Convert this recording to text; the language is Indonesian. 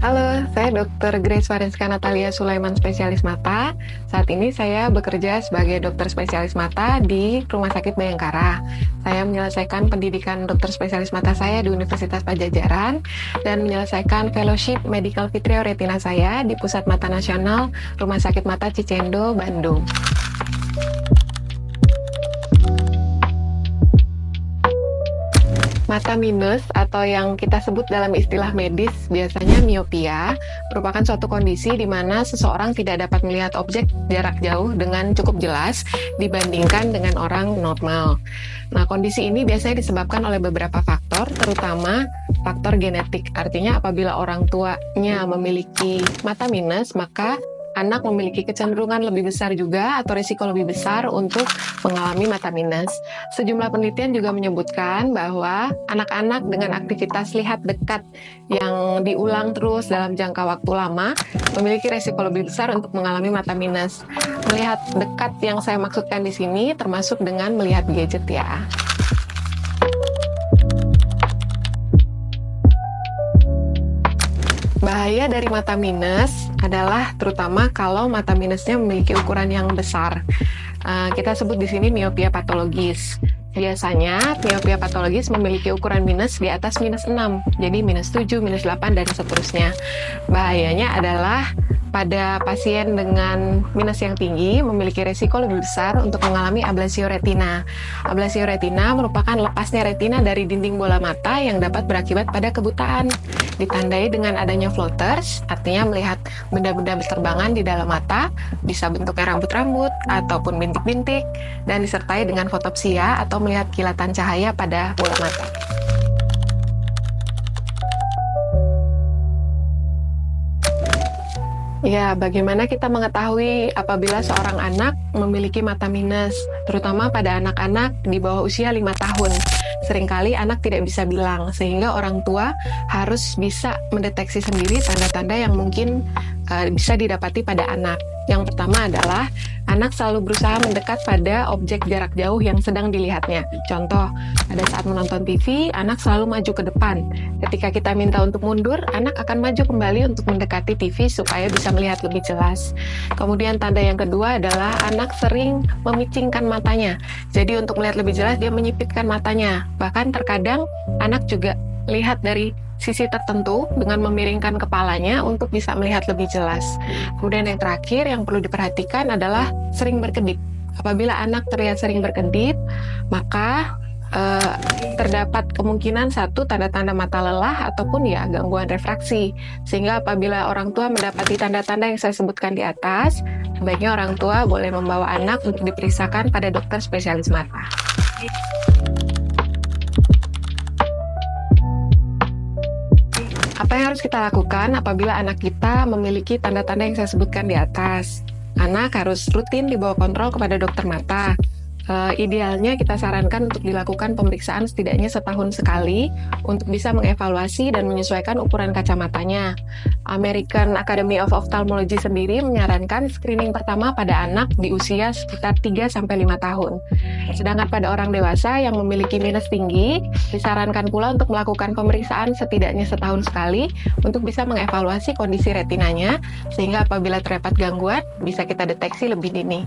Halo, saya Dr. Grace Varenska Natalia Sulaiman, spesialis mata. Saat ini saya bekerja sebagai dokter spesialis mata di Rumah Sakit Bayangkara. Saya menyelesaikan pendidikan dokter spesialis mata saya di Universitas Padjadjaran dan menyelesaikan fellowship medical vitrio retina saya di Pusat Mata Nasional Rumah Sakit Mata Cicendo, Bandung. Mata minus atau yang kita sebut dalam istilah medis biasanya miopia merupakan suatu kondisi di mana seseorang tidak dapat melihat objek jarak jauh dengan cukup jelas dibandingkan dengan orang normal. Nah, kondisi ini biasanya disebabkan oleh beberapa faktor, terutama faktor genetik. Artinya apabila orang tuanya memiliki mata minus, maka anak memiliki kecenderungan lebih besar juga atau risiko lebih besar untuk mengalami mata minus. Sejumlah penelitian juga menyebutkan bahwa anak-anak dengan aktivitas lihat dekat yang diulang terus dalam jangka waktu lama memiliki risiko lebih besar untuk mengalami mata minus. Melihat dekat yang saya maksudkan di sini termasuk dengan melihat gadget ya. Bahaya dari mata minus adalah terutama kalau mata minusnya memiliki ukuran yang besar. Kita sebut di sini miopia patologis. Biasanya miopia patologis memiliki ukuran minus di atas minus 6, jadi minus 7, minus 8, dan seterusnya. Bahayanya adalah pada pasien dengan minus yang tinggi memiliki risiko lebih besar untuk mengalami ablasio retina. Ablasio retina merupakan lepasnya retina dari dinding bola mata yang dapat berakibat pada kebutaan. Ditandai dengan adanya floaters, artinya melihat benda-benda berterbangan di dalam mata, bisa bentuknya rambut-rambut ataupun bintik-bintik, dan disertai dengan fotopsia atau melihat kilatan cahaya pada bola mata. Ya, bagaimana kita mengetahui apabila seorang anak memiliki mata minus, terutama pada anak-anak di bawah usia 5 tahun. Seringkali anak tidak bisa bilang, sehingga orang tua harus bisa mendeteksi sendiri tanda-tanda yang mungkin bisa didapati pada anak. Yang pertama adalah anak selalu berusaha mendekat pada objek jarak jauh yang sedang dilihatnya. Contoh, pada saat menonton TV, anak selalu maju ke depan. Ketika kita minta untuk mundur, anak akan maju kembali untuk mendekati TV supaya bisa melihat lebih jelas. Kemudian tanda yang kedua adalah anak sering memicingkan matanya. Jadi untuk melihat lebih jelas, dia menyipitkan matanya. Bahkan terkadang anak juga lihat dari sisi tertentu dengan memiringkan kepalanya untuk bisa melihat lebih jelas. Kemudian yang terakhir yang perlu diperhatikan adalah sering berkedip. Apabila anak terlihat sering berkedip, maka terdapat kemungkinan satu tanda-tanda mata lelah ataupun ya gangguan refraksi. Sehingga apabila orang tua mendapati tanda-tanda yang saya sebutkan di atas, sebaiknya orang tua boleh membawa anak untuk diperiksakan pada dokter spesialis mata. Apa yang harus kita lakukan apabila anak kita memiliki tanda-tanda yang saya sebutkan di atas? Anak harus rutin dibawa kontrol kepada dokter mata. Idealnya kita sarankan untuk dilakukan pemeriksaan setidaknya setahun sekali untuk bisa mengevaluasi dan menyesuaikan ukuran kacamatanya. American Academy of Ophthalmology sendiri menyarankan screening pertama pada anak di usia sekitar 3-5 tahun. Sedangkan pada orang dewasa yang memiliki minus tinggi, disarankan pula untuk melakukan pemeriksaan setidaknya setahun sekali untuk bisa mengevaluasi kondisi retinanya, sehingga apabila terdapat gangguan, bisa kita deteksi lebih dini.